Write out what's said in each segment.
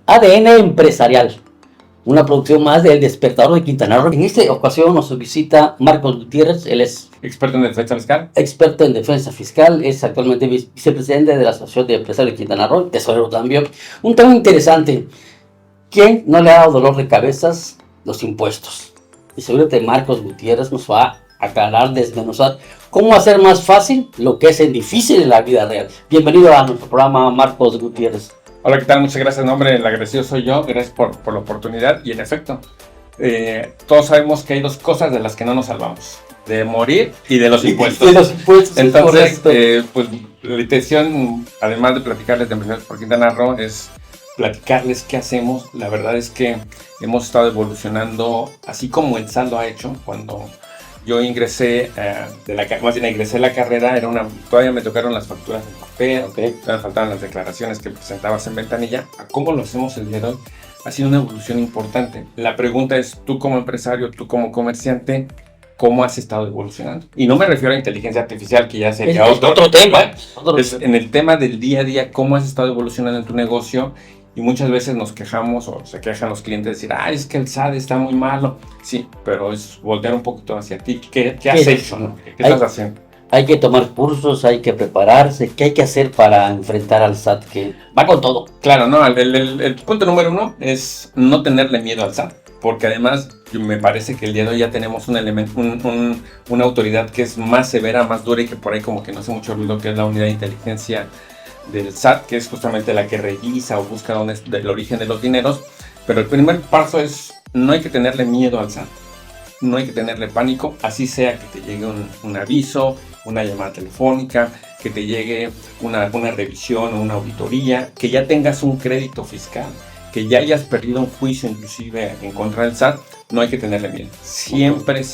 ADN Empresarial, una producción más del Despertador de Quintana Roo. En esta ocasión nos visita Marcos Gutiérrez. Él es experto en defensa fiscal. Experto en defensa fiscal, es actualmente vicepresidente de la Asociación de Empresarios de Quintana Roo, tesorero también. Un tema interesante. ¿Quién no le ha dado dolor de cabezas? Los impuestos. Y seguramente Marcos Gutiérrez nos va a aclarar, desmenuzar cómo hacer más fácil lo que es difícil en la vida real. Bienvenido a nuestro programa, Marcos Gutiérrez. Hola, ¿qué tal? Muchas gracias. No, hombre, el agradecido soy yo. Gracias por la oportunidad. Y en efecto, todos sabemos que hay dos cosas de las que no nos salvamos: de morir y de los impuestos. De los impuestos. Entonces, pues la intención, además de platicarles de Empresarios por Quintana Roo, es platicarles qué hacemos. La verdad es que hemos estado evolucionando, así como el saldo ha hecho. Cuando yo ingresé ingresé a la carrera, todavía me tocaron las facturas en papel, todavía faltaban las declaraciones que presentabas en ventanilla. A cómo lo hacemos el día de hoy ha sido una evolución importante. La pregunta es, tú como empresario, tú como comerciante, ¿cómo has estado evolucionando? Y no me refiero a inteligencia artificial, que ya sería otro tema. En el tema del día a día, ¿cómo has estado evolucionando en tu negocio? Y muchas veces nos quejamos, o se quejan los clientes, de decir, es que el SAT está muy malo. Sí, pero es voltear un poquito hacia ti. ¿Qué has hecho? ¿No? ¿Qué estás haciendo? Hay que tomar cursos, hay que prepararse. ¿Qué hay que hacer para enfrentar al SAT, que va con todo? Claro, no, el punto número uno es no tenerle miedo al SAT. Porque además me parece que el día de hoy ya tenemos un elemento, una autoridad que es más severa, más dura, y que por ahí como que no hace mucho ruido, que es la unidad de inteligencia del SAT, que es justamente la que revisa o busca dónde es el origen de los dineros. Pero el primer paso es, no hay que tenerle miedo al SAT, no hay que tenerle pánico, así sea que te llegue un aviso, una llamada telefónica, que te llegue una revisión o una auditoría, que ya tengas un crédito fiscal, que ya hayas perdido un juicio inclusive en contra del SAT. No hay que tenerle miedo. Siempre.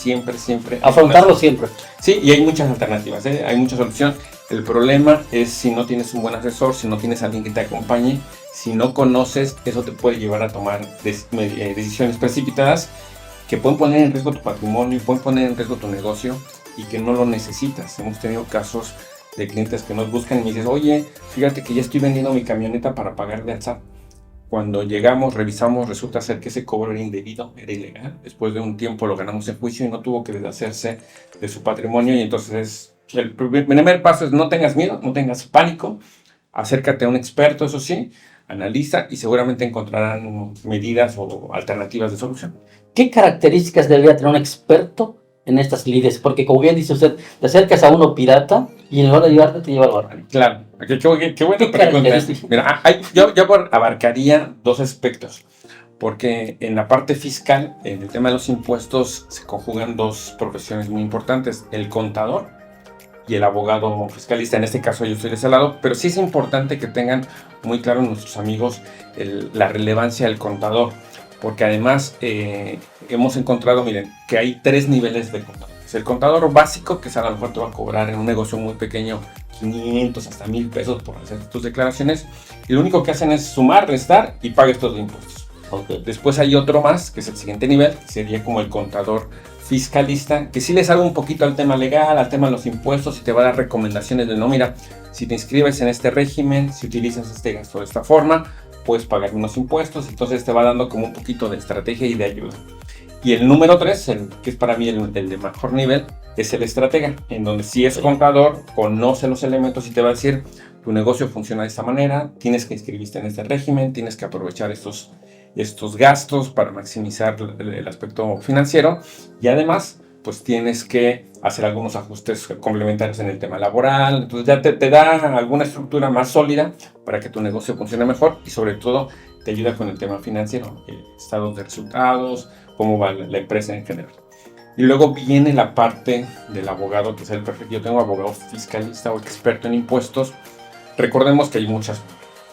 Afrontarlo siempre. Sí, y hay muchas alternativas, hay mucha solución. El problema es si no tienes un buen asesor, si no tienes a alguien que te acompañe, si no conoces, eso te puede llevar a tomar decisiones precipitadas que pueden poner en riesgo tu patrimonio, pueden poner en riesgo tu negocio, y que no lo necesitas. Hemos tenido casos de clientes que nos buscan y me dicen, oye, fíjate que ya estoy vendiendo mi camioneta para pagarle al SAT. Cuando llegamos, revisamos, resulta ser que ese cobro era indebido, era ilegal. Después de un tiempo lo ganamos en juicio y no tuvo que deshacerse de su patrimonio. Y entonces el primer paso es: no tengas miedo, no tengas pánico, acércate a un experto, eso sí, analiza y seguramente encontrarán medidas o alternativas de solución. ¿Qué características debería tener un experto en estas lides? Porque, como bien dice usted, te acercas a uno pirata y en lugar de ayudarte te lleva al barranco. Claro, qué buena pregunta. Mira, yo abarcaría dos aspectos, porque en la parte fiscal, en el tema de los impuestos, se conjugan dos profesiones muy importantes: el contador y el abogado fiscalista. En este caso yo estoy de ese lado, pero sí es importante que tengan muy claro nuestros amigos la relevancia del contador, porque además hemos encontrado, miren, que hay tres niveles de contador. Es el contador básico, que a lo mejor te va a cobrar en un negocio muy pequeño 500 hasta 1000 pesos por hacer tus declaraciones, y lo único que hacen es sumar, restar y pagues todos los impuestos. Después hay otro más, que es el siguiente nivel, que sería como el contador fiscalista, que sí les hago un poquito al tema legal, al tema de los impuestos, y te va a dar recomendaciones de: no, mira, si te inscribes en este régimen, si utilizas este gasto de esta forma, puedes pagar unos impuestos. Entonces te va dando como un poquito de estrategia y de ayuda. Y el número 3, que es para mí el de mejor nivel, es el estratega, en donde si es contador, conoce los elementos y te va a decir: tu negocio funciona de esta manera, tienes que inscribirte en este régimen, tienes que aprovechar estos gastos para maximizar el aspecto financiero, y además pues tienes que hacer algunos ajustes complementarios en el tema laboral. Entonces ya te da alguna estructura más sólida para que tu negocio funcione mejor, y sobre todo te ayuda con el tema financiero, estados de resultados, cómo va la empresa en general. Y luego viene la parte del abogado, que es el perfecto. Yo tengo abogado fiscalista o experto en impuestos. Recordemos que hay muchas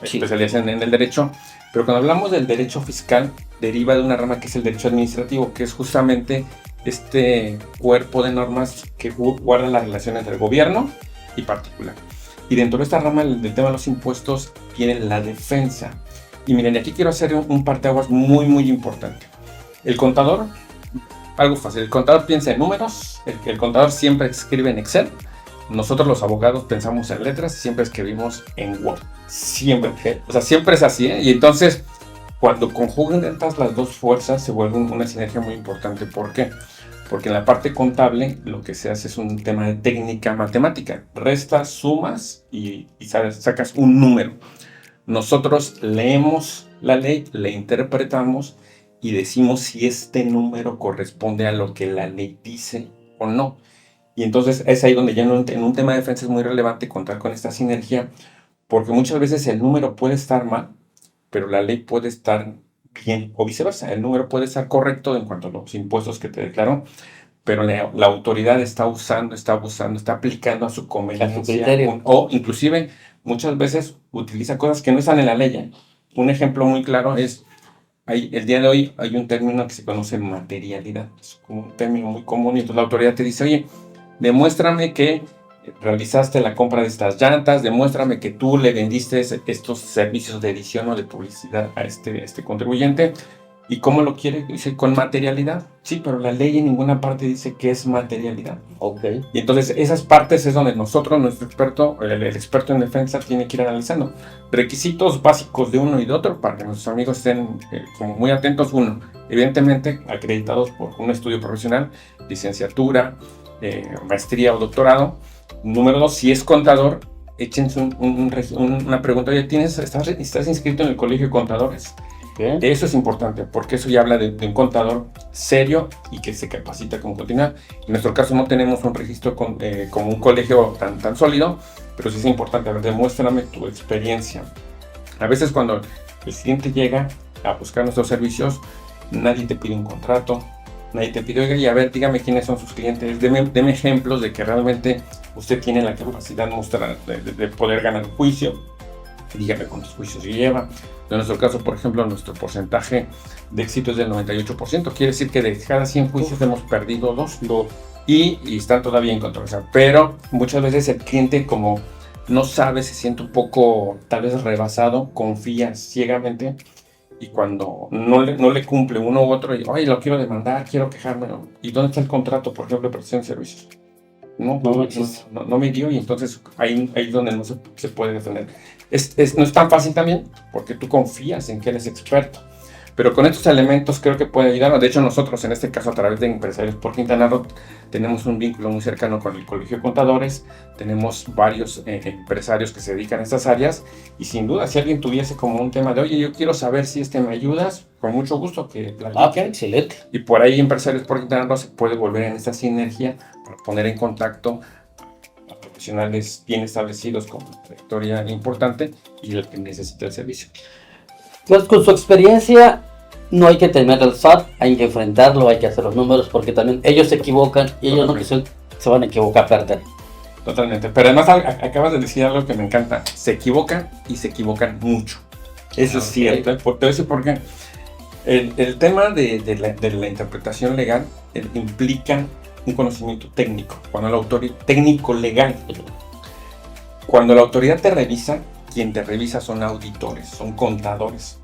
especialidades en el derecho, pero cuando hablamos del derecho fiscal, deriva de una rama que es el derecho administrativo, que es justamente este cuerpo de normas que guarda la relación entre el gobierno y particular. Y dentro de esta rama del tema de los impuestos viene la defensa. Y miren, aquí quiero hacer un parteaguas muy, muy importante. El contador, algo fácil, el contador piensa en números, el contador siempre escribe en Excel, nosotros los abogados pensamos en letras y siempre escribimos en Word. Siempre. O sea, siempre es así, ¿eh? Y entonces, cuando conjugan estas las dos fuerzas, se vuelve una sinergia muy importante. ¿Por qué? Porque en la parte contable lo que se hace es un tema de técnica matemática. Restas, sumas y sacas un número. Nosotros leemos la ley, le interpretamos y decimos si este número corresponde a lo que la ley dice o no. Y entonces es ahí donde ya en un tema de defensa es muy relevante contar con esta sinergia, porque muchas veces el número puede estar mal, pero la ley puede estar bien, o viceversa. El número puede estar correcto en cuanto a los impuestos que te declaró, pero la autoridad está usando, está abusando, está aplicando a su conveniencia, o inclusive muchas veces utiliza cosas que no están en la ley, ¿eh? Un ejemplo muy claro es, el día de hoy hay un término que se conoce materialidad, es como un término muy común, y entonces la autoridad te dice, oye, demuéstrame que realizaste la compra de estas llantas, demuéstrame que tú le vendiste estos servicios de edición o de publicidad a este contribuyente. ¿Y cómo lo quiere? Dice, con materialidad. Sí, pero la ley en ninguna parte dice que es materialidad. Ok. Y entonces esas partes es donde nosotros, nuestro experto, el experto en defensa, tiene que ir analizando. Requisitos básicos de uno y de otro para que nuestros amigos estén como muy atentos. Uno, evidentemente acreditados por un estudio profesional, licenciatura, maestría o doctorado. Número dos, si es contador, échense una pregunta. Oye, ¿estás inscrito en el Colegio de Contadores? Bien. Eso es importante, porque eso ya habla de un contador serio y que se capacita como continuidad. En nuestro caso no tenemos un registro como un colegio tan sólido, pero sí es importante. A ver, demuéstrame tu experiencia. A veces cuando el cliente llega a buscar nuestros servicios, nadie te pide un contrato, nadie te pide, oiga, y a ver, dígame quiénes son sus clientes, deme ejemplos de que realmente usted tiene la capacidad de poder ganar un juicio, dígame cuántos juicios lleva. En nuestro caso, por ejemplo, nuestro porcentaje de éxito es del 98%, quiere decir que de cada 100 juicios hemos perdido 2 y están todavía en controversia. Pero muchas veces el cliente, como no sabe, se siente un poco tal vez rebasado, confía ciegamente, y cuando no le cumple uno u otro, y oye, lo quiero demandar, quiero quejarme, ¿y dónde está el contrato, por ejemplo, de prestación de servicios? No me dio, y entonces ahí es donde no se puede defender. No es tan fácil también, porque tú confías en que eres experto. Pero con estos elementos creo que puede ayudarnos. De hecho, nosotros, en este caso, a través de Empresarios por Quintana Roo, tenemos un vínculo muy cercano con el Colegio de Contadores. Tenemos varios empresarios que se dedican a estas áreas. Y sin duda, si alguien tuviese como un tema de, oye, yo quiero saber si me ayudas, con mucho gusto que platiquen. Excelente. Y por ahí Empresarios por Quintana Roo se puede volver en esta sinergia para poner en contacto a profesionales bien establecidos con una trayectoria importante y el que necesita el servicio. Pues con su experiencia, no hay que temer al SAT, hay que enfrentarlo, hay que hacer los números, porque también ellos se equivocan y ellos no que se van a equivocar, perder. Totalmente. Pero además acabas de decir algo que me encanta. Se equivocan y se equivocan mucho. Eso es cierto. Te voy a decir por qué. El tema de la interpretación legal implica un conocimiento técnico. Técnico legal. Cuando la autoridad te revisa, quien te revisa son auditores, son contadores.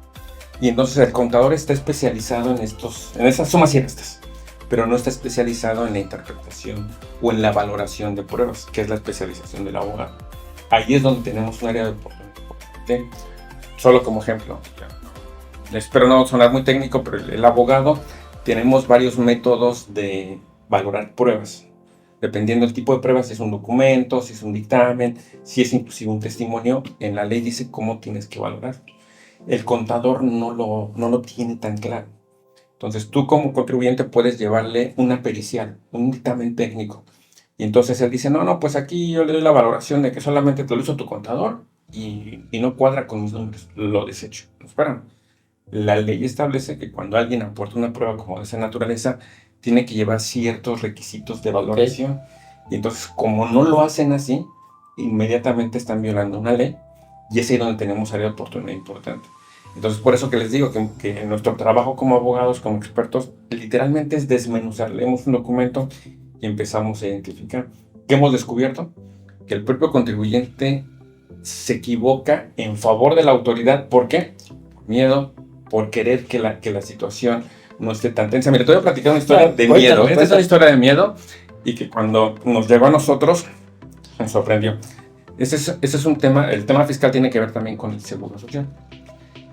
Y entonces el contador está especializado en esas sumas y restas, pero no está especializado en la interpretación o en la valoración de pruebas, que es la especialización del abogado. Ahí es donde tenemos un área de oportunidad. Solo como ejemplo, espero no sonar muy técnico, pero el abogado tenemos varios métodos de valorar pruebas. Dependiendo del tipo de pruebas, si es un documento, si es un dictamen, si es inclusive un testimonio, en la ley dice cómo tienes que valorar. El contador no lo tiene tan claro. Entonces tú como contribuyente puedes llevarle una pericial, un dictamen técnico. Y entonces él dice, no, pues aquí yo le doy la valoración de que solamente te lo hizo tu contador y no cuadra con mis números, lo desecho. Espérame. La ley establece que cuando alguien aporta una prueba como de esa naturaleza, tiene que llevar ciertos requisitos de valoración. Y entonces, como no lo hacen así, inmediatamente están violando una ley, y es ahí donde tenemos área de oportunidad importante. Entonces, por eso que les digo que nuestro trabajo como abogados, como expertos, literalmente es desmenuzar. Leemos un documento y empezamos a identificar. ¿Qué hemos descubierto? Que el propio contribuyente se equivoca en favor de la autoridad. ¿Por qué? Por miedo, por querer que la situación no esté tan tensa. Mira, te voy a platicar una historia de miedo. Esta es una historia de miedo y que cuando nos llegó a nosotros, Me sorprendió. Ese es un tema, el tema fiscal tiene que ver también con el seguro social.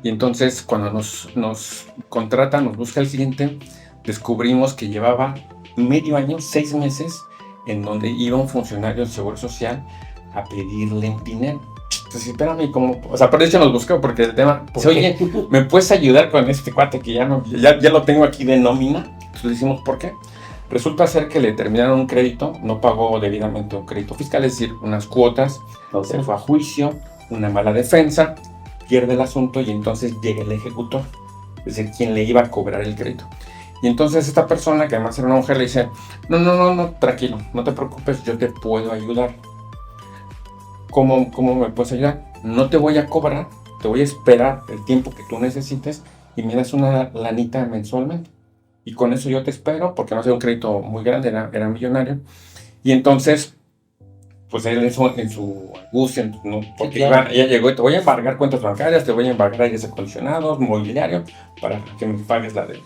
Y entonces cuando nos contrata, nos busca el cliente, descubrimos que llevaba medio año, 6 meses, en donde iba un funcionario del Seguro Social a pedirle dinero. Entonces, espérame, como, o sea, por eso nos buscó, porque el tema, oye, ¿me puedes ayudar con este cuate que ya lo tengo aquí de nómina? Entonces decimos, ¿por qué? Resulta ser que le terminaron un crédito, no pagó debidamente un crédito fiscal, es decir, unas cuotas, se fue a juicio, una mala defensa, pierde el asunto y entonces llega el ejecutor, es decir, quien le iba a cobrar el crédito. Y entonces esta persona, que además era una mujer, le dice, no, tranquilo, no te preocupes, yo te puedo ayudar. ¿Cómo me puedes ayudar? No te voy a cobrar, te voy a esperar el tiempo que tú necesites y me das una lanita mensualmente. Y con eso yo te espero, porque no sé, un crédito muy grande, era millonario. Y entonces, pues él en su angustia, ¿no? Porque sí, claro, ya llegó y te voy a embargar cuentas bancarias, te voy a embargar aires acondicionados, mobiliario, para que me pagues la deuda.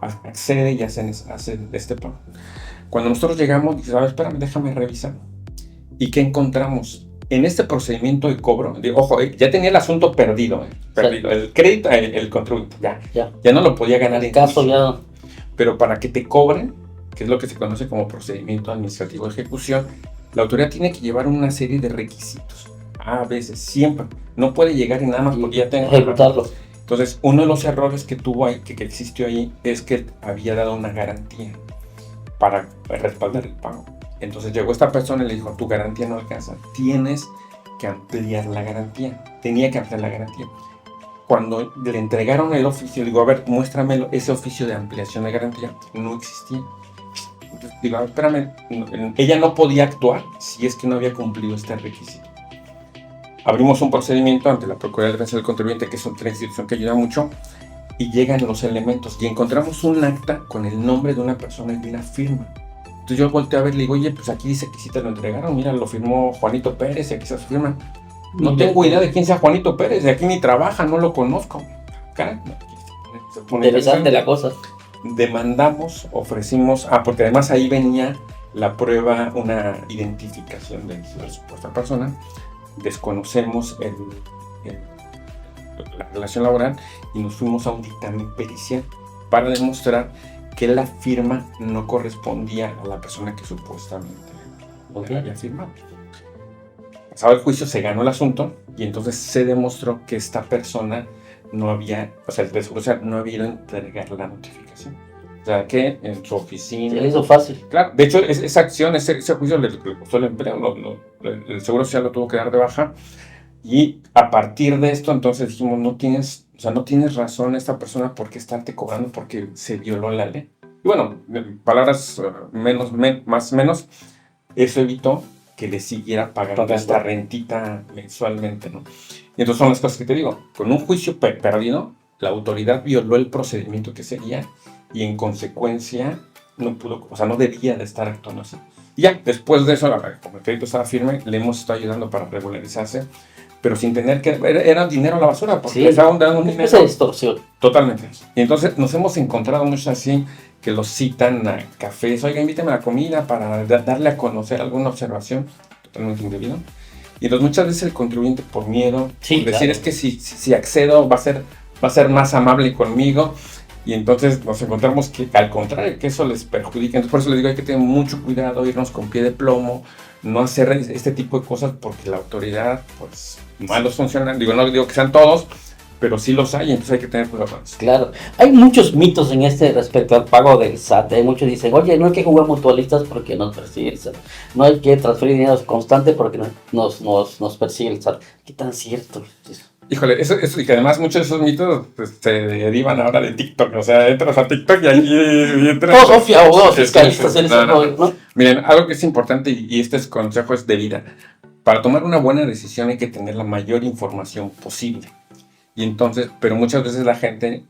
Accede y hace este pago. Cuando nosotros llegamos, dice, a ver, espérame, déjame revisar. ¿Y qué encontramos? En este procedimiento de cobro, ojo, ya tenía el asunto perdido, perdido. Sí. El crédito, el contribuyente, ya no lo podía ganar en caso ya. Pero para que te cobren, que es lo que se conoce como procedimiento administrativo de ejecución, la autoridad tiene que llevar una serie de requisitos. A veces, siempre. No puede llegar y nada más porque ya tenga que ejecutarlo. Entonces, uno de los errores que tuvo ahí, que existió ahí, es que había dado una garantía para respaldar el pago. Entonces llegó esta persona y le dijo, tu garantía no alcanza, tienes que ampliar la garantía. Tenía que ampliar la garantía. Cuando le entregaron el oficio, digo, a ver, muéstrame ese oficio de ampliación de garantía. No existía. Entonces, digo, a ver, espérame, ella no podía actuar si es que no había cumplido este requisito. Abrimos un procedimiento ante la Procuraduría de Defensa del Contribuyente, que es otra institución que ayuda mucho, y llegan los elementos y encontramos un acta con el nombre de una persona y una firma. Entonces yo volteo a ver y le digo, oye, pues aquí dice que sí te lo entregaron, mira, lo firmó Juanito Pérez y aquí está su firma. No tengo idea de quién sea Juanito Pérez, de aquí ni trabaja, no lo conozco. Caray, interesante la cosa. Demandamos, ofrecimos, porque además ahí venía la prueba, una identificación de la supuesta persona. Desconocemos la relación laboral y nos fuimos a un dictamen pericial para demostrar que la firma no correspondía a la persona que supuestamente había firmado. Pasado el juicio, se ganó el asunto y entonces se demostró que esta persona no había, o sea, el Seguro Social no había ido a entregar la notificación. O sea, que en su oficina... Se le hizo fácil. Claro, de hecho, esa acción, ese juicio le costó el empleo, el Seguro Social lo tuvo que dar de baja. Y a partir de esto, entonces dijimos, no tienes razón esta persona por qué estarte cobrando porque se violó la ley. Y bueno, palabras más o menos, eso evitó que le siguiera pagando esta rentita mensualmente, ¿no? Y entonces son las cosas que te digo, con un juicio perdido, la autoridad violó el procedimiento que seguía y en consecuencia no pudo, o sea, no debía de estar actuando así. Y ya, después de eso, como el crédito estaba firme, le hemos estado ayudando para regularizarse, pero sin tener que... Era dinero a la basura, porque estaban dando un dinero... Esa extorsión. Totalmente. Y entonces nos hemos encontrado muchos así, que los citan a cafés, oiga, invítame a la comida para darle a conocer alguna observación totalmente indebida. Y entonces muchas veces el contribuyente por miedo, por decir, es que si accedo va a ser más amable conmigo, y entonces nos encontramos que al contrario, que eso les perjudica. Entonces por eso les digo, hay que tener mucho cuidado, irnos con pie de plomo, no hacer este tipo de cosas porque la autoridad, pues, malos funcionan. No digo que sean todos, pero sí los hay, entonces hay que tener cuidado con eso. Claro, hay muchos mitos en respecto al pago del SAT. Muchos dicen, oye, no hay que jugar mutualistas porque nos persigue el SAT. No hay que transferir dinero constante porque nos persigue el SAT. ¿Qué tan cierto es eso? Híjole, eso, y que además muchos de esos mitos se derivan ahora de TikTok. O sea, entras a TikTok y ahí entras... Todos abogados fiscalistas en ese rollo, ¿no? Miren, algo que es importante, y este consejo es de vida. Para tomar una buena decisión hay que tener la mayor información posible. Y entonces, pero muchas veces la gente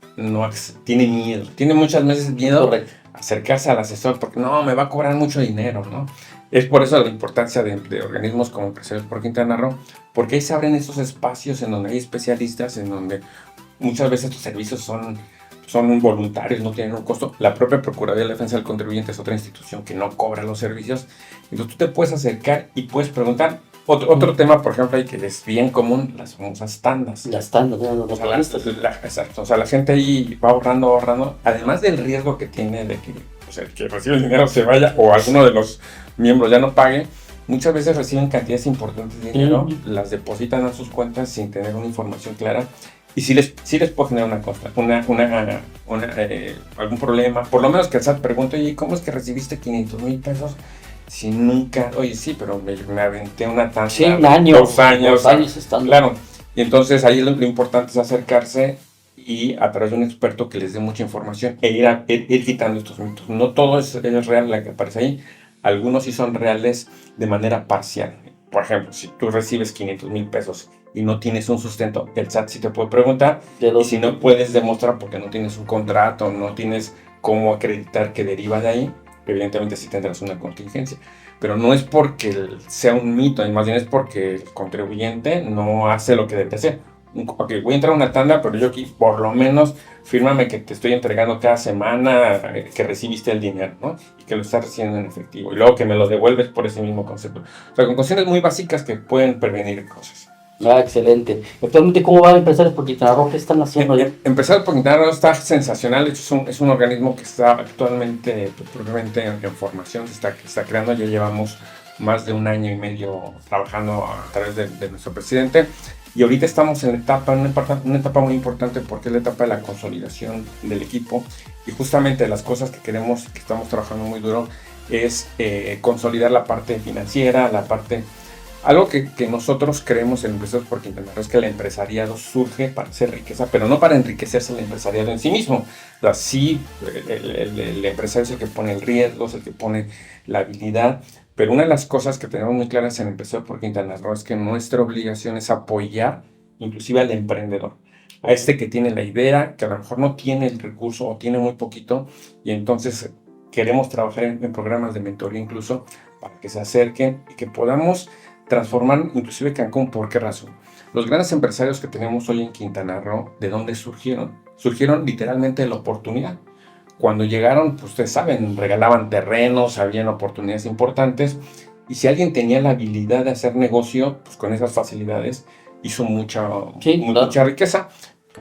tiene miedo. Tiene muchas veces miedo a acercarse al asesor porque no, me va a cobrar mucho dinero, ¿no? Es por eso la importancia de organismos como Empresarios por Quintana Roo, porque ahí se abren esos espacios en donde hay especialistas, en donde muchas veces tus servicios son son voluntarios, no tienen un costo. La propia Procuraduría de Defensa del Contribuyente es otra institución que no cobra los servicios. Entonces tú te puedes acercar y puedes preguntar. Otro tema, por ejemplo, ahí que es bien común, las famosas tandas. Las tandas, Exacto. O sea, la gente ahí va ahorrando, además del riesgo que tiene de que el que recibe el dinero se vaya o alguno de los miembros ya no pague. Muchas veces reciben cantidades importantes de dinero, las depositan a sus cuentas sin tener una información clara. Y sí les puede generar algún problema. Por lo menos que el SAT pregunte, oye, ¿cómo es que recibiste 500,000 pesos? Si nunca, oye, sí, pero me aventé una tanda. Sí, un año. 2 años. 2 años estando. Claro. Y entonces ahí lo importante es acercarse y a través de un experto que les dé mucha información e ir quitando estos mitos. No todo es real la que aparece ahí. Algunos sí son reales de manera parcial. Por ejemplo, si tú recibes 500,000 pesos y no tienes un sustento, el SAT sí te puede preguntar. Y si no puedes demostrar porque no tienes un contrato, no tienes cómo acreditar que deriva de ahí, evidentemente sí tendrás una contingencia. Pero no es porque sea un mito, más bien es porque el contribuyente no hace lo que debe hacer. Ok, voy a entrar a una tanda, pero yo aquí por lo menos fírmame que te estoy entregando cada semana que recibiste el dinero, ¿no? Y que lo estás recibiendo en efectivo. Y luego que me lo devuelves por ese mismo concepto. O sea, con cuestiones muy básicas que pueden prevenir cosas. Excelente. Actualmente, ¿cómo van Empresarios por Quintana Roo? ¿Qué están haciendo ya? Empresarios por Quintana Roo está sensacional. De hecho, es un organismo que está actualmente propiamente en formación. Se está creando. Ya llevamos más de 1 año y medio trabajando a través de nuestro presidente. Y ahorita estamos en una etapa muy importante porque es la etapa de la consolidación del equipo. Y justamente las cosas que queremos, que estamos trabajando muy duro, es consolidar la parte financiera, algo que nosotros creemos en Empresarios por Quintana Roo es que el empresariado surge para hacer riqueza, pero no para enriquecerse el empresariado en sí mismo. O sea, sí, el empresario es el que pone el riesgo, es el que pone la habilidad, pero una de las cosas que tenemos muy claras en Empresarios por Quintana Roo es que nuestra obligación es apoyar inclusive al emprendedor, a este que tiene la idea, que a lo mejor no tiene el recurso o tiene muy poquito, y entonces queremos trabajar en programas de mentoría incluso para que se acerquen y que podamos transformar inclusive Cancún. ¿Por qué razón? Los grandes empresarios que tenemos hoy en Quintana Roo, ¿de dónde surgieron? Surgieron literalmente de la oportunidad. Cuando llegaron, pues ustedes saben, regalaban terrenos, habían oportunidades importantes, y si alguien tenía la habilidad de hacer negocio, pues con esas facilidades hizo mucha riqueza,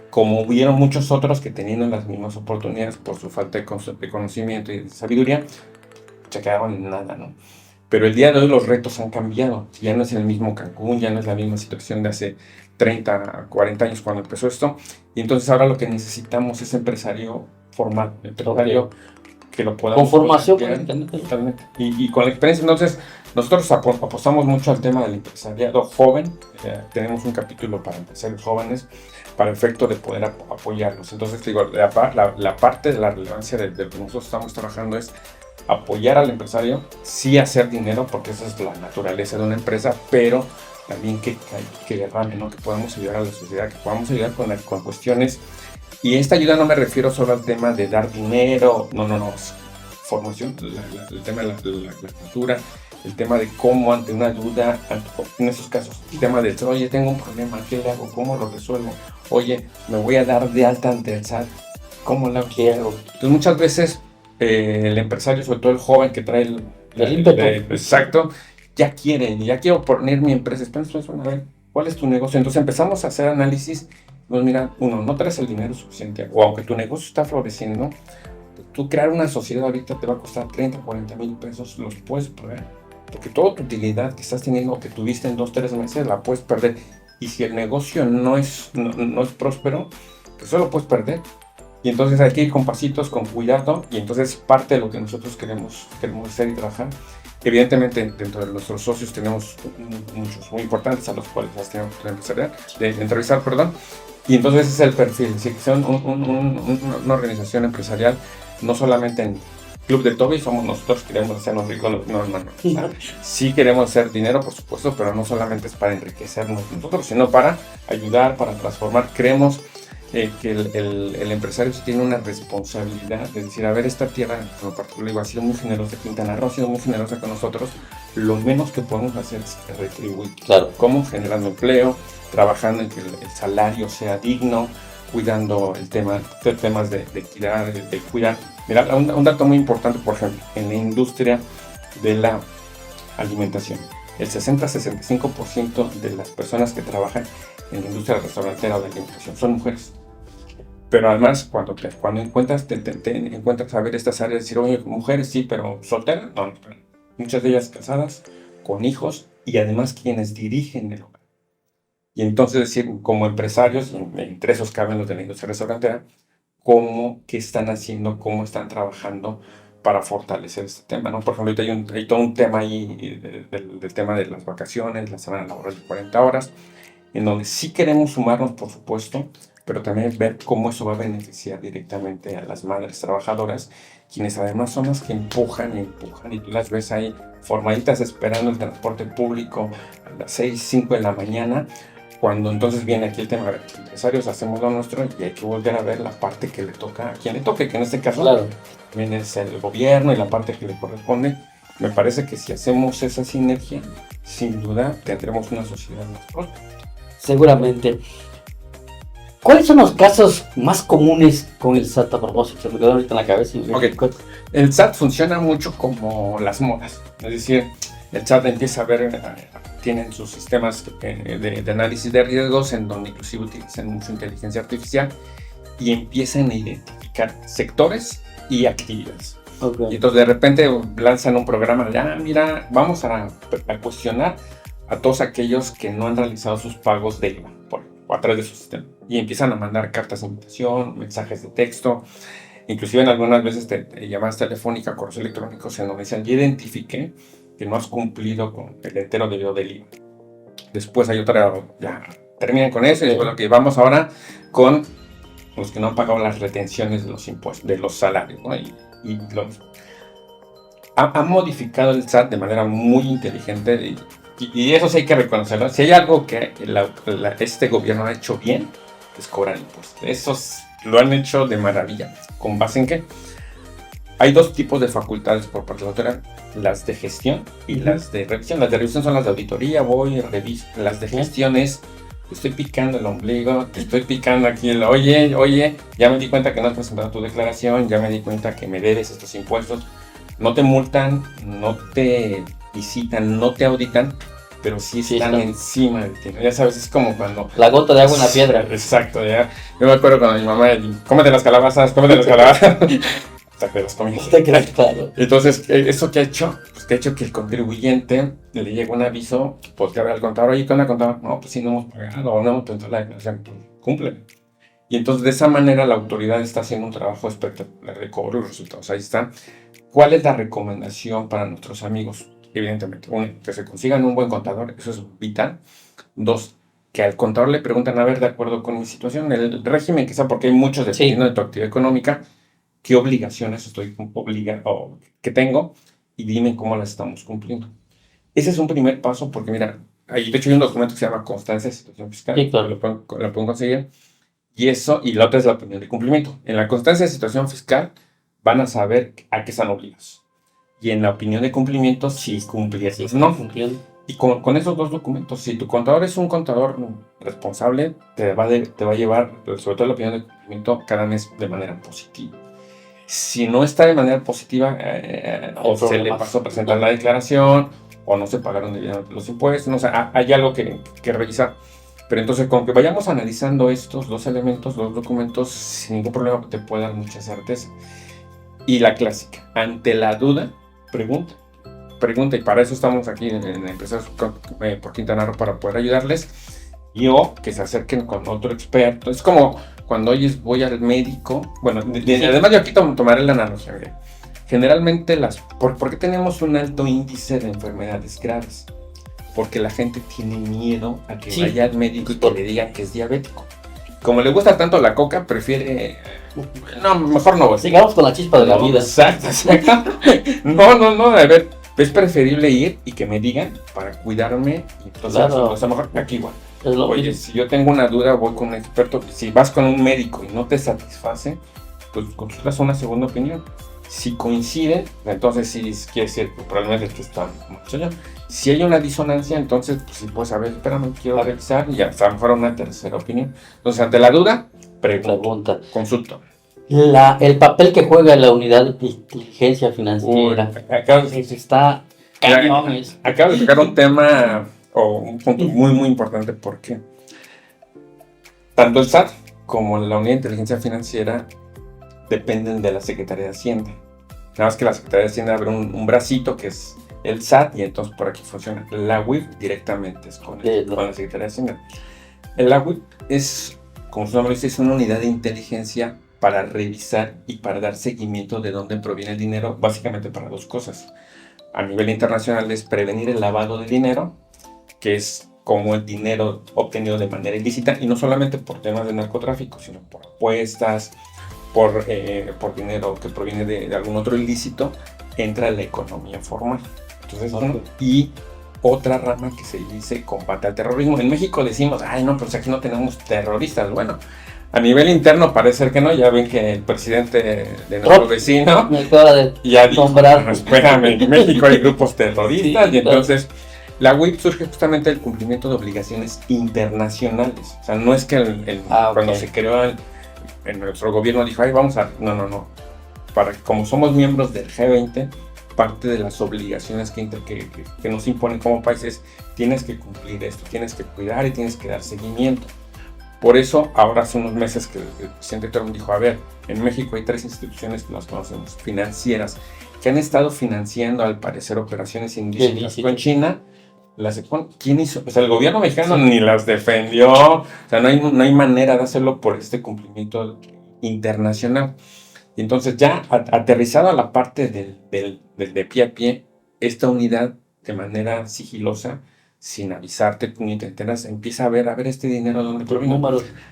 como hubieron muchos otros que tenían las mismas oportunidades por su falta de conocimiento y de sabiduría, se quedaban en nada, ¿no? Pero el día de hoy los retos han cambiado. Ya no es el mismo Cancún, ya no es la misma situación de hace 30, 40 años cuando empezó esto. Y entonces ahora lo que necesitamos es empresario formal, empresario que lo podamos... Con formación. Totalmente. Y con la experiencia, entonces, nosotros apostamos mucho al tema del empresariado joven. Tenemos un capítulo para empresarios jóvenes, para efecto de poder apoyarlos. Entonces, digo, la parte de la relevancia de lo que nosotros estamos trabajando es apoyar al empresario, sí hacer dinero, porque esa es la naturaleza de una empresa, pero también que derrame, ¿no? Que podamos ayudar a la sociedad, que podamos ayudar con cuestiones. Y esta ayuda no me refiero solo al tema de dar dinero, no, formación, el tema de la cultura, el tema de cómo ante una duda, en esos casos, el tema de, oye, tengo un problema, ¿qué le hago? ¿Cómo lo resuelvo? Oye, me voy a dar de alta ante el SAT, ¿cómo lo quiero? Entonces muchas veces el empresario, sobre todo el joven que trae el ímpetu, exacto, ya quiero poner mi empresa. Espera, a ver, ¿cuál es tu negocio? Entonces empezamos a hacer análisis. Pues mira, no traes el dinero suficiente, o aunque tu negocio está floreciendo, tú crear una sociedad ahorita te va a costar 30, 40 mil pesos, los puedes perder, porque toda tu utilidad que estás teniendo o que tuviste en 2, 3 meses la puedes perder. Y si el negocio no es próspero, pues solo puedes perder. Y entonces hay que ir con pasitos, con cuidado, y entonces parte de lo que nosotros queremos hacer y trabajar. Evidentemente, dentro de nuestros socios tenemos muchos muy importantes a los cuales tenemos que entrevistar, y entonces ese es el perfil, si son una organización empresarial, no solamente en Club de Toby somos nosotros, queremos hacernos ricos, no. Sí queremos hacer dinero, por supuesto, pero no solamente es para enriquecernos nosotros, sino para ayudar, para transformar. Creemos que el empresario sí tiene una responsabilidad de decir, a ver, esta tierra, en particular, ha sido muy generosa, Quintana Roo ha sido muy generosa con nosotros, lo menos que podemos hacer es retribuir. Claro. ¿Cómo? Generando empleo, trabajando en que el salario sea digno, cuidando temas de equidad, de cuidar. Mira, un dato muy importante, por ejemplo, en la industria de la alimentación. El 60-65% de las personas que trabajan en la industria restaurantera o de alimentación son mujeres. Pero además, cuando encuentras, te encuentras a ver estas áreas, decir, oye, mujeres sí, pero solteras, no. Muchas de ellas casadas, con hijos y además quienes dirigen el hogar. Y entonces, decir, como empresarios, entre esos caben los de la industria restaurantera, qué están haciendo, cómo están trabajando para fortalecer este tema, ¿no? Por ejemplo, ahorita hay todo un tema ahí del tema de las vacaciones, la semana laboral de 40 horas, en donde sí queremos sumarnos, por supuesto, pero también ver cómo eso va a beneficiar directamente a las madres trabajadoras, quienes además son las que empujan, y tú las ves ahí formaditas esperando el transporte público a las 6, 5 de la mañana, cuando entonces viene aquí el tema de los empresarios, hacemos lo nuestro y hay que volver a ver la parte que le toca a quien le toque, que en este caso también es el gobierno y la parte que le corresponde. Me parece que si hacemos esa sinergia, sin duda tendremos una sociedad más próspera. Seguramente. ¿Cuáles son los casos más comunes con el SAT a propósito? Se me quedó ahorita en la cabeza. Okay. El SAT funciona mucho como las modas. Es decir, el SAT empieza a ver, tienen sus sistemas de análisis de riesgos en donde inclusive utilizan mucha inteligencia artificial y empiezan a identificar sectores y actividades. Okay. Y entonces de repente lanzan un programa de, mira, vamos a cuestionar a todos aquellos que no han realizado sus pagos de IVA a través de su sistema. Y empiezan a mandar cartas de invitación, mensajes de texto, inclusive en algunas veces llamadas telefónicas, correos electrónicos en donde dicen, yo identifiqué que no has cumplido con el entero debido del IVA. Después hay otra, ya terminan con eso y después vamos ahora con los que no han pagado las retenciones de los impuestos, de los salarios, ¿no? Y ha modificado el SAT de manera muy inteligente y eso sí hay que reconocerlo. Si hay algo que este gobierno ha hecho bien, es cobrar impuestos. Esos lo han hecho de maravilla. ¿Con base en qué? Hay dos tipos de facultades por parte de la autoridad, las de gestión y las de revisión. Las de revisión son las de auditoría, voy y reviso. Las de gestión es, te estoy picando el ombligo, te estoy picando aquí oye, ya me di cuenta que no has presentado tu declaración, ya me di cuenta que me debes estos impuestos. No te multan, no te visitan, no te auditan, pero sí están encima del tema. Ya sabes, es como cuando... La gota de agua en la piedra. Exacto, ya. Yo me acuerdo cuando mi mamá, cómete las calabazas. Hasta que las comí. Claro. Entonces, ¿eso qué ha hecho? Pues que ha hecho que el contribuyente le llegue un aviso, pues que a ver al contador, oye, ¿qué onda, contador? No, pues sí, no hemos pagado, o no hemos presentado la declaración, pues cumple. Y entonces, de esa manera, la autoridad está haciendo un trabajo espectacular de cobro y resultados. Ahí está. ¿Cuál es la recomendación para nuestros amigos? Evidentemente, uno, que se consigan un buen contador, eso es vital. Dos, que al contador le preguntan, a ver, de acuerdo con mi situación, el régimen, quizá porque hay muchos dependiendo de tu actividad económica, qué obligaciones estoy obligado o que tengo y dime cómo las estamos cumpliendo. Ese es un primer paso porque, mira, de hecho hay un documento que se llama Constancia de Situación Fiscal, sí, claro. Lo pueden conseguir. Y la otra es la opinión de cumplimiento. En la Constancia de Situación Fiscal van a saber a qué están obligados. Y en la opinión de cumplimiento, si cumplieses o no. Y con esos dos documentos, si tu contador es un contador responsable, te va a llevar, sobre todo la opinión de cumplimiento, cada mes de manera positiva. Si no está de manera positiva, o se le pasó a presentar la declaración, o no se pagaron debidamente los impuestos, no, o sea, hay algo que revisar. Pero entonces, con que vayamos analizando estos dos elementos, dos documentos, sin ningún problema te puede dar mucha certeza. Y la clásica, ante la duda, pregunta, y para eso estamos aquí en Empresarios por Quintana Roo, para poder ayudarles, o que se acerquen con otro experto. Es como cuando voy al médico, bueno, además yo aquí tomaré la analogía, mire. Generalmente, ¿por qué tenemos un alto índice de enfermedades graves? Porque la gente tiene miedo a que vaya al médico y que le digan que es diabético. Como le gusta tanto la coca, prefiere... No, mejor no. Sigamos con la chispa de la vida. Exacto. No, a ver, es preferible ir y que me digan para cuidarme. Entonces, claro. O sea, mejor aquí igual. Oye, si yo tengo una duda, voy con un experto. Si vas con un médico y no te satisface, pues consultas una segunda opinión. Si coinciden, entonces sí quiere decir que probablemente tú estás mal. Si hay una disonancia, entonces pues sí puedes saber, espérame, quiero revisar y hasta a lo mejor una tercera opinión. Entonces, ante la duda, Pregunta. Consulto. El papel que juega la unidad de inteligencia financiera. Está cañones. Acabo de tocar un tema o un punto muy, muy importante, porque tanto el SAT como la unidad de inteligencia financiera dependen de la Secretaría de Hacienda. Nada más que la Secretaría de Hacienda abre un bracito que es el SAT, y entonces por aquí funciona. La UIF directamente es con la Secretaría de Hacienda. La UIF es, como su nombre dice, es una unidad de inteligencia para revisar y para dar seguimiento de dónde proviene el dinero, básicamente para dos cosas. A nivel internacional es prevenir el lavado de dinero, que es como el dinero obtenido de manera ilícita, y no solamente por temas de narcotráfico, sino por apuestas, por dinero que proviene de algún otro ilícito, entra a la economía formal. Entonces, y otra rama que se dice combate al terrorismo. En México decimos, ay no, pues aquí no tenemos terroristas. Bueno, a nivel interno parece ser que no. Ya ven que el presidente de nuestro vecino ya dijo, no, espérame, en México hay grupos terroristas, y entonces la UIF surge justamente del cumplimiento de obligaciones internacionales. O sea, no es que cuando se creó en nuestro gobierno dijo, ay, vamos a... No. Como somos miembros del G20, parte de las obligaciones que nos imponen como países, tienes que cumplir esto, tienes que cuidar y tienes que dar seguimiento. Por eso, ahora hace unos meses que el presidente Trump dijo, a ver, en México hay 3 instituciones que las conocemos, financieras, que han estado financiando, al parecer, operaciones ilícitas con China. ¿Quién hizo? O sea, el gobierno mexicano ni las defendió. O sea, no hay manera de hacerlo por este cumplimiento internacional. Y entonces, ya aterrizado a la parte de pie a pie, esta unidad, de manera sigilosa, sin avisarte, tú ni te enteras, empieza a ver este dinero dónde proviene.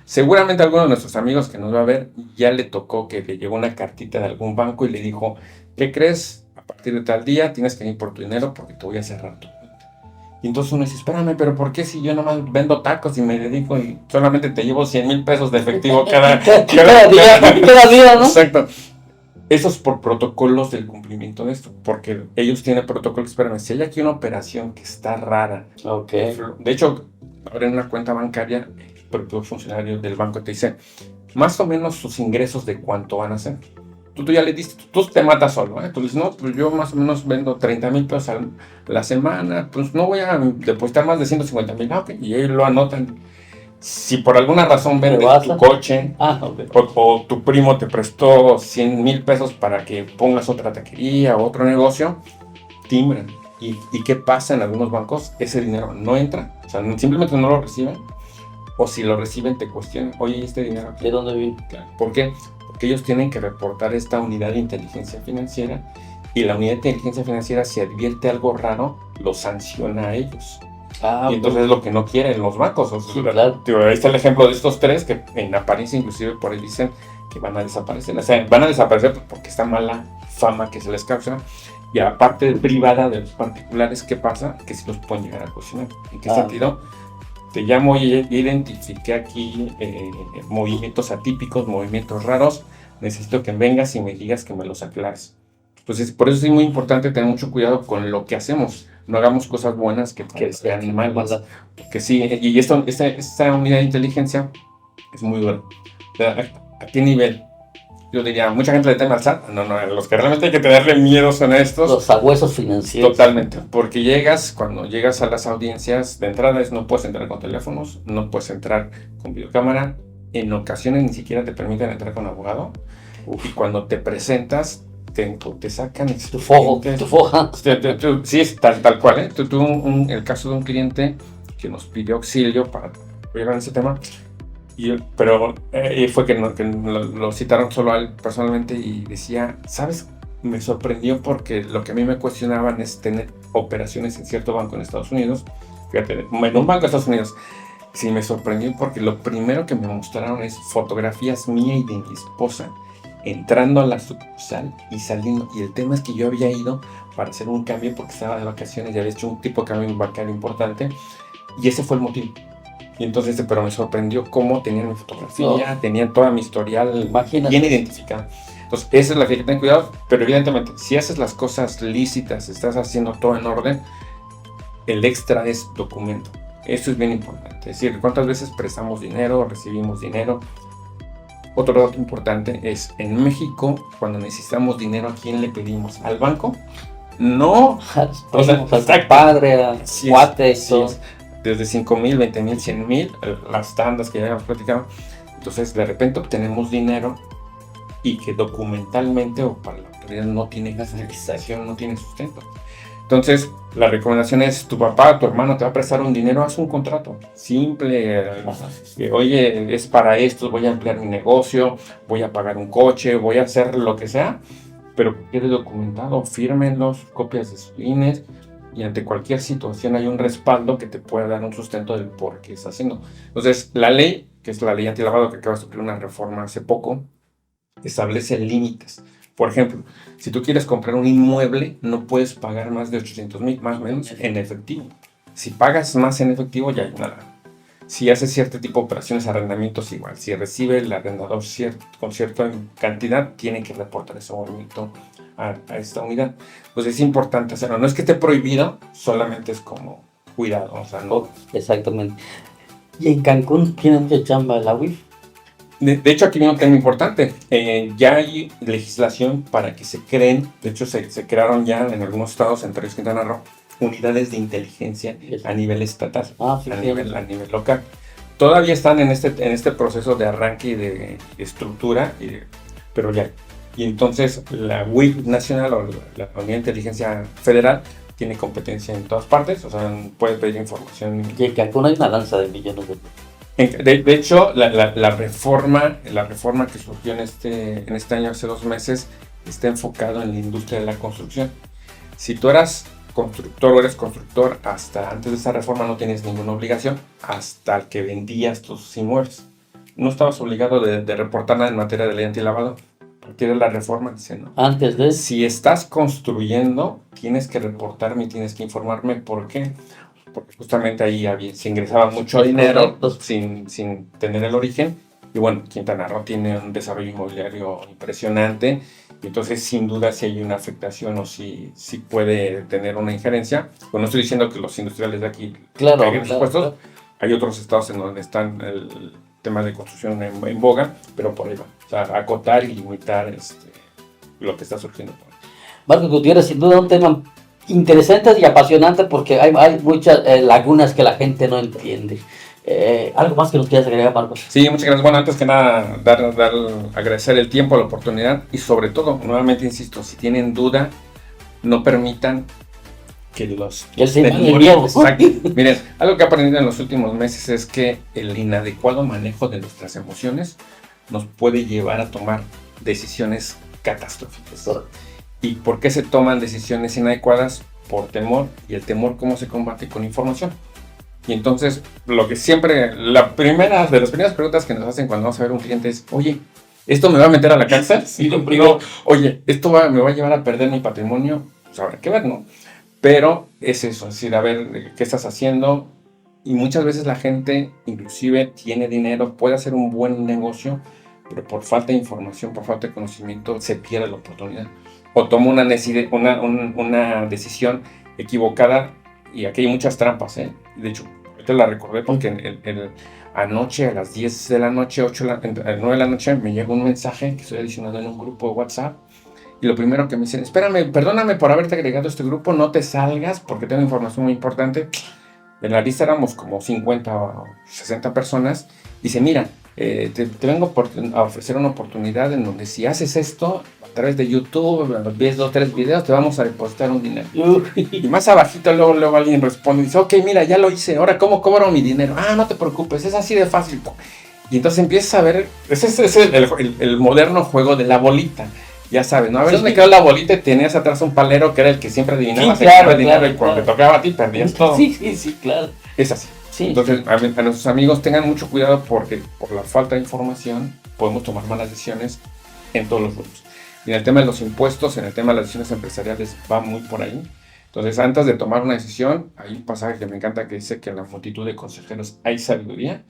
Seguramente a alguno de nuestros amigos que nos va a ver ya le tocó que le llegó una cartita de algún banco y le dijo, ¿qué crees? A partir de tal día tienes que ir por tu dinero porque te voy a cerrar tu cuenta. Y entonces uno dice, espérame, pero ¿por qué si yo nomás vendo tacos y me dedico y solamente te llevo 100,000 pesos de efectivo cada día, ¿no? Exacto. Eso es por protocolos del cumplimiento de esto, porque ellos tienen protocolos. Espérame, si hay aquí una operación que está rara, de hecho, abren una cuenta bancaria, el propio funcionario del banco te dice más o menos sus ingresos de cuánto van a ser. Tú ya le diste, tú te matas solo, ¿eh? Tú dices, no, pues yo más o menos vendo 30,000 pesos a la semana, pues no voy a depositar más de 150,000, y ellos lo anotan. Si por alguna razón vendes tu coche, o tu primo te prestó 100,000 pesos para que pongas otra taquería o otro negocio, timbran. ¿Y qué pasa en algunos bancos? Ese dinero no entra, o sea, simplemente no lo reciben, o si lo reciben te cuestionan, oye, ¿este dinero de dónde viene? Claro. ¿Por qué? Porque ellos tienen que reportar esta unidad de inteligencia financiera, y la unidad de inteligencia financiera, si advierte algo raro, lo sanciona a ellos. Y entonces es lo que no quieren los bancos. O sea, sí, claro. Ahí está el ejemplo de estos 3 que en apariencia inclusive por ahí dicen que van a desaparecer. O sea, van a desaparecer porque esta mala fama que se les causa. Y a la parte privada de los particulares, ¿qué pasa? Que sí los pueden llegar a cuestionar. ¿En qué sentido? Te llamo y identifiqué aquí movimientos atípicos, movimientos raros. Necesito que vengas y me digas, que me los aclares. Entonces, por eso es muy importante tener mucho cuidado con lo que hacemos. No hagamos cosas buenas que sean malas. Porque sí, y esta unidad de inteligencia es muy dura. ¿A qué nivel? Yo diría, mucha gente le teme al SAT. No, los que realmente hay que tenerle miedo son estos. Los sabuesos financieros. Totalmente. Porque cuando llegas a las audiencias, de entrada no puedes entrar con teléfonos, no puedes entrar con videocámara. En ocasiones ni siquiera te permiten entrar con abogado. Y cuando te presentas, te sacan tu foja. Sí, es tal cual, ¿eh? El caso de un cliente que nos pidió auxilio para apoyar en ese tema, pero fue que lo citaron solo a él personalmente, y decía, ¿sabes? Me sorprendió porque lo que a mí me cuestionaban es tener operaciones en cierto banco en Estados Unidos. Fíjate, en un banco de Estados Unidos. Sí, me sorprendió porque lo primero que me mostraron es fotografías mía y de mi esposa entrando a la sucursal y saliendo. Y el tema es que yo había ido para hacer un cambio porque estaba de vacaciones y había hecho un tipo de cambio bancario importante, y ese fue el motivo. Y entonces, pero me sorprendió cómo tenían mi fotografía, tenían toda mi historial bien identificado. Entonces, esa es la que ten cuidado, pero evidentemente, si haces las cosas lícitas, estás haciendo todo en orden, el extra es documento. Eso es bien importante. Es decir, cuántas veces prestamos dinero, recibimos dinero. Otro dato importante es, en México, cuando necesitamos dinero, ¿a quién le pedimos? ¿Al banco? No. O sea, al padre, a cuates, desde 5,000, 20,000, 100,000, las tandas que ya hemos platicado. Entonces, de repente obtenemos dinero y que documentalmente o para la autoridad no tiene justificación, no tiene sustento. Entonces, la recomendación es, tu papá, tu hermano te va a prestar un dinero, haz un contrato simple, oye, es para esto, voy a ampliar mi negocio, voy a pagar un coche, voy a hacer lo que sea, pero quede documentado, fírmenlos, copias de sus INEs, y ante cualquier situación hay un respaldo que te pueda dar un sustento del por qué está haciendo. Entonces, la ley, que es la ley antilavado, que acaba de sufrir una reforma hace poco, establece límites. Por ejemplo, si tú quieres comprar un inmueble, no puedes pagar más de 800,000, más o menos, en efectivo. Si pagas más en efectivo, ya hay nada. Si haces cierto tipo de operaciones, arrendamientos, igual. Si recibe el arrendador con cierta cantidad, tiene que reportar ese movimiento a esta unidad. Pues es importante hacerlo. No es que esté prohibido, solamente es como cuidado. O sea, no. Exactamente. Y en Cancún tiene mucha chamba la UIF. De hecho, aquí viene un tema importante. Ya hay legislación para que se creen, de hecho se crearon ya en algunos estados, entre ellos Quintana Roo, unidades de inteligencia a nivel estatal, a nivel local. Todavía están en este proceso de arranque y de estructura, pero ya. Y entonces la UIF nacional o la Unidad de Inteligencia Federal tiene competencia en todas partes, o sea, puede pedir información. Y en Cancún hay una danza de millones de pesos. De hecho, la reforma que surgió en este año, hace 2 meses, está enfocado en la industria de la construcción. Si tú eras constructor o eres constructor, hasta antes de esa reforma no tenías ninguna obligación, hasta que vendías tus inmuebles. No estabas obligado de reportar nada en materia de ley antilavado. A partir de la reforma dice, no. Antes de... Si estás construyendo, tienes que reportarme y tienes que informarme por qué. Porque justamente ahí se ingresaba mucho dinero sin tener el origen. Y bueno, Quintana Roo tiene un desarrollo inmobiliario impresionante. Y entonces, sin duda, si hay una afectación o si puede tener una injerencia. Pues no estoy diciendo que los industriales de aquí paguen sus puestos. Hay otros estados en donde están el tema de construcción en boga, pero por ahí va. O sea, acotar y limitar lo que está surgiendo. Marcos Gutiérrez, sin duda un tema interesantes y apasionantes porque hay muchas lagunas que la gente no entiende. ¿Algo más que nos quieras agregar, Marcos? Sí, muchas gracias. Bueno, antes que nada, agradecer el tiempo, la oportunidad y sobre todo, nuevamente insisto, si tienen duda, no permitan que Miren, algo que he aprendido en los últimos meses es que el inadecuado manejo de nuestras emociones nos puede llevar a tomar decisiones catastróficas. ¿Y por qué se toman decisiones inadecuadas? Por temor. ¿Y el temor cómo se combate? Con información. Y entonces, lo que siempre, de las primeras preguntas que nos hacen cuando vamos a ver un cliente es, oye, ¿esto me va a meter a la cárcel? Sí, no, oye, ¿esto me va a llevar a perder mi patrimonio? Pues habrá que ver, ¿no? Pero es eso, es decir, a ver, ¿qué estás haciendo? Y muchas veces la gente, inclusive, tiene dinero, puede hacer un buen negocio, pero por falta de información, por falta de conocimiento, se pierde la oportunidad. O toma una decisión equivocada, y aquí hay muchas trampas, ¿eh? De hecho, ahorita la recordé porque anoche a las 10 de la noche, 9 de la noche, me llegó un mensaje que estoy adicionado en un grupo de WhatsApp, y lo primero que me dicen, espérame, perdóname por haberte agregado a este grupo, no te salgas porque tengo información muy importante. En la lista éramos como 50 o 60 personas, y dice, mira, te vengo a ofrecer una oportunidad en donde si haces esto a través de YouTube, ves 2 o 3 videos, te vamos a depositar un dinero. Y más abajito luego alguien responde y dice, ok, mira, ya lo hice, ahora ¿cómo cobro mi dinero? Ah, no te preocupes, es así de fácil. Y entonces empiezas a ver, ese es el moderno juego de la bolita. Ya sabes, ¿no? A ver dónde quedó la bolita y tenías atrás un palero que era el que siempre adivinaba, sí, claro, dinero, y cuando te tocaba a ti perdías todo. Sí, claro. Es así. Sí. Entonces, a nuestros amigos tengan mucho cuidado porque por la falta de información podemos tomar malas decisiones en todos los grupos. Y en el tema de los impuestos, en el tema de las decisiones empresariales, va muy por ahí. Entonces, antes de tomar una decisión, hay un pasaje que me encanta que dice que en la multitud de consejeros hay sabiduría.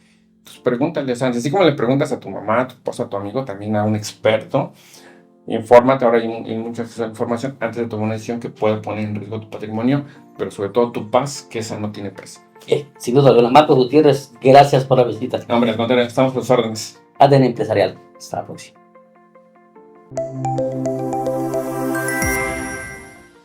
Pues pregúntale, o sea, así como le preguntas a tu mamá, a tu esposa, a tu amigo, también a un experto. Infórmate, ahora hay mucha información antes de tomar una decisión que pueda poner en riesgo tu patrimonio, pero sobre todo tu paz, que esa no tiene precio. Sin duda alguna. Marcos Gutiérrez, gracias por la visita. Hombre, al contrario, estamos a los órdenes. ADN Empresarial. Hasta la próxima.